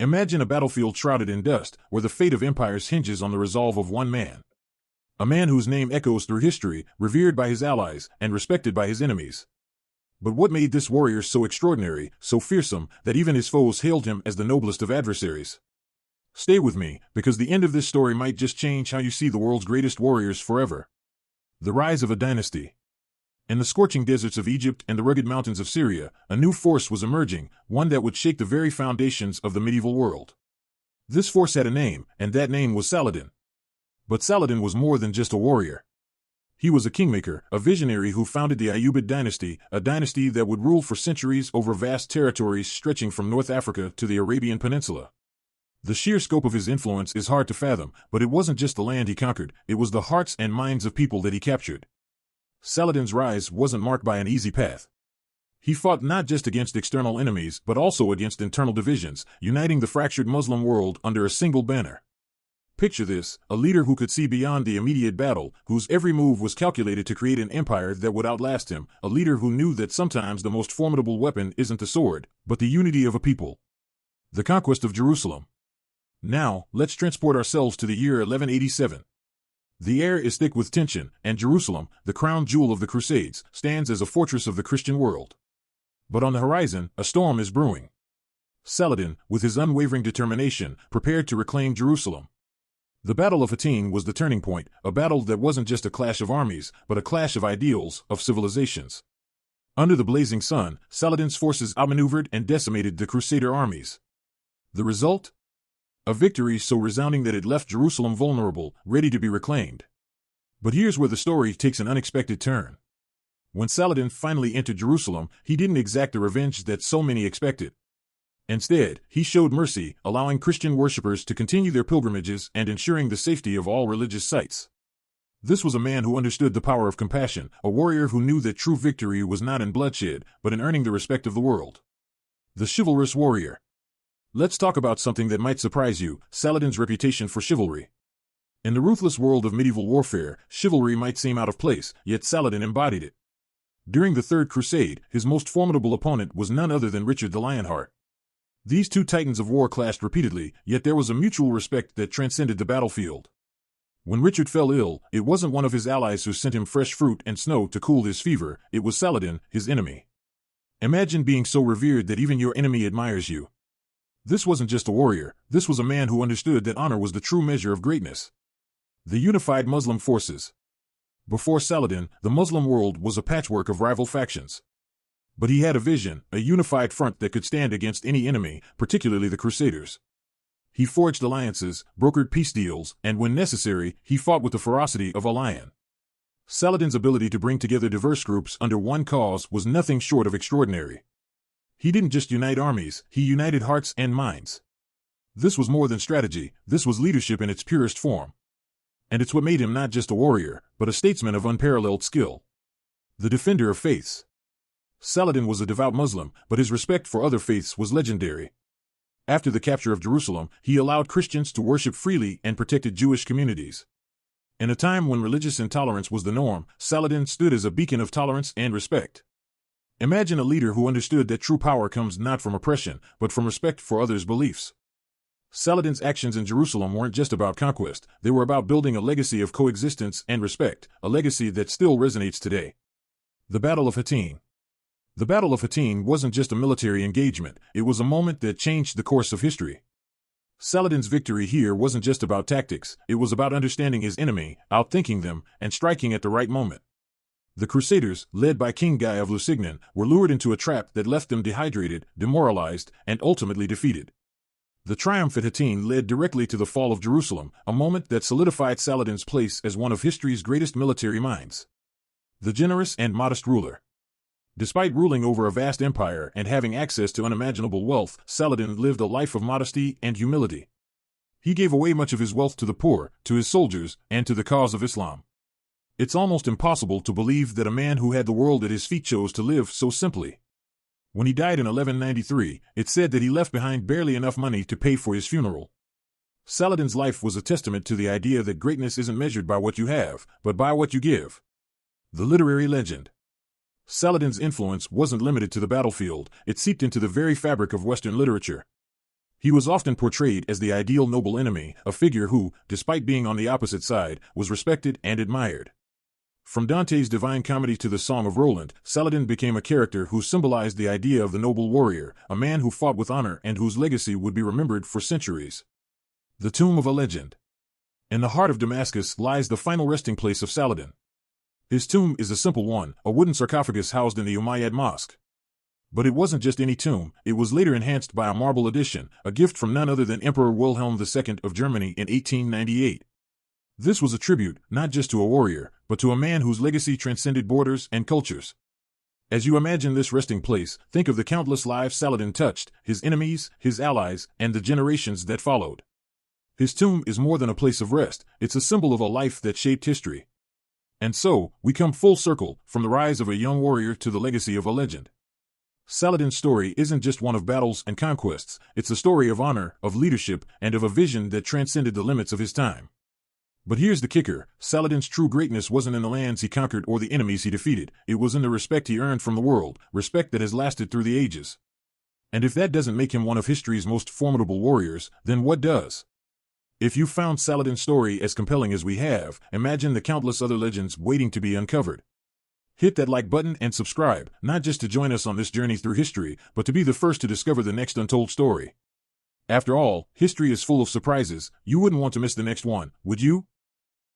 Imagine a battlefield shrouded in dust, where the fate of empires hinges on the resolve of one man. A man whose name echoes through history, revered by his allies, and respected by his enemies. But what made this warrior so extraordinary, so fearsome, that even his foes hailed him as the noblest of adversaries? Stay with me, because the end of this story might just change how you see the world's greatest warriors forever. The rise of a dynasty. In the scorching deserts of Egypt and the rugged mountains of Syria, a new force was emerging, one that would shake the very foundations of the medieval world. This force had a name, and that name was Saladin. But Saladin was more than just a warrior. He was a kingmaker, a visionary who founded the Ayyubid dynasty, a dynasty that would rule for centuries over vast territories stretching from North Africa to the Arabian Peninsula. The sheer scope of his influence is hard to fathom, but it wasn't just the land he conquered, it was the hearts and minds of people that he captured. Saladin's rise wasn't marked by an easy path. He fought not just against external enemies but also against internal divisions, uniting the fractured Muslim world under a single banner. Picture this, a leader who could see beyond the immediate battle, whose every move was calculated to create an empire that would outlast him, a leader who knew that sometimes the most formidable weapon isn't the sword, but the unity of a people. The conquest of Jerusalem. Now, let's transport ourselves to the year 1187. The air is thick with tension, and Jerusalem, the crown jewel of the Crusades, stands as a fortress of the Christian world. But on the horizon, a storm is brewing. Saladin, with his unwavering determination, prepared to reclaim Jerusalem. The Battle of Hattin was the turning point, a battle that wasn't just a clash of armies, but a clash of ideals, of civilizations. Under the blazing sun, Saladin's forces outmaneuvered and decimated the Crusader armies. The result? A victory so resounding that it left Jerusalem vulnerable, ready to be reclaimed. But here's where the story takes an unexpected turn. When Saladin finally entered Jerusalem, he didn't exact the revenge that so many expected. Instead, he showed mercy, allowing Christian worshippers to continue their pilgrimages and ensuring the safety of all religious sites. This was a man who understood the power of compassion, a warrior who knew that true victory was not in bloodshed, but in earning the respect of the world. The chivalrous warrior. Let's talk about something that might surprise you, Saladin's reputation for chivalry. In the ruthless world of medieval warfare, chivalry might seem out of place, yet Saladin embodied it. During the Third Crusade, his most formidable opponent was none other than Richard the Lionheart. These two titans of war clashed repeatedly, yet there was a mutual respect that transcended the battlefield. When Richard fell ill, it wasn't one of his allies who sent him fresh fruit and snow to cool his fever, it was Saladin, his enemy. Imagine being so revered that even your enemy admires you. This wasn't just a warrior, this was a man who understood that honor was the true measure of greatness. The unified Muslim forces. Before Saladin, the Muslim world was a patchwork of rival factions. But he had a vision, a unified front that could stand against any enemy, particularly the Crusaders. He forged alliances, brokered peace deals, and when necessary, he fought with the ferocity of a lion. Saladin's ability to bring together diverse groups under one cause was nothing short of extraordinary. He didn't just unite armies, he united hearts and minds. This was more than strategy, this was leadership in its purest form. And it's what made him not just a warrior, but a statesman of unparalleled skill. The defender of faiths. Saladin was a devout Muslim, but his respect for other faiths was legendary. After the capture of Jerusalem, he allowed Christians to worship freely and protected Jewish communities. In a time when religious intolerance was the norm, Saladin stood as a beacon of tolerance and respect. Imagine a leader who understood that true power comes not from oppression, but from respect for others' beliefs. Saladin's actions in Jerusalem weren't just about conquest, they were about building a legacy of coexistence and respect, a legacy that still resonates today. The Battle of Hattin. The Battle of Hattin wasn't just a military engagement, it was a moment that changed the course of history. Saladin's victory here wasn't just about tactics, it was about understanding his enemy, outthinking them, and striking at the right moment. The Crusaders, led by King Guy of Lusignan, were lured into a trap that left them dehydrated, demoralized, and ultimately defeated. The triumph at Hattin led directly to the fall of Jerusalem, a moment that solidified Saladin's place as one of history's greatest military minds. The generous and modest ruler. Despite ruling over a vast empire and having access to unimaginable wealth, Saladin lived a life of modesty and humility. He gave away much of his wealth to the poor, to his soldiers, and to the cause of Islam. It's almost impossible to believe that a man who had the world at his feet chose to live so simply. When he died in 1193, it's said that he left behind barely enough money to pay for his funeral. Saladin's life was a testament to the idea that greatness isn't measured by what you have, but by what you give. The literary legend. Saladin's influence wasn't limited to the battlefield, it seeped into the very fabric of Western literature. He was often portrayed as the ideal noble enemy, a figure who, despite being on the opposite side, was respected and admired. From Dante's Divine Comedy to the Song of Roland, Saladin became a character who symbolized the idea of the noble warrior, a man who fought with honor and whose legacy would be remembered for centuries. The Tomb of a Legend. In the heart of Damascus lies the final resting place of Saladin. His tomb is a simple one, a wooden sarcophagus housed in the Umayyad Mosque. But it wasn't just any tomb, it was later enhanced by a marble addition, a gift from none other than Emperor Wilhelm II of Germany in 1898. This was a tribute, not just to a warrior, but to a man whose legacy transcended borders and cultures. As you imagine this resting place, think of the countless lives Saladin touched, his enemies, his allies, and the generations that followed. His tomb is more than a place of rest, it's a symbol of a life that shaped history. And so, we come full circle, from the rise of a young warrior to the legacy of a legend. Saladin's story isn't just one of battles and conquests, it's a story of honor, of leadership, and of a vision that transcended the limits of his time. But here's the kicker, Saladin's true greatness wasn't in the lands he conquered or the enemies he defeated, it was in the respect he earned from the world, respect that has lasted through the ages. And if that doesn't make him one of history's most formidable warriors, then what does? If you found Saladin's story as compelling as we have, imagine the countless other legends waiting to be uncovered. Hit that like button and subscribe, not just to join us on this journey through history, but to be the first to discover the next untold story. After all, history is full of surprises, you wouldn't want to miss the next one, would you?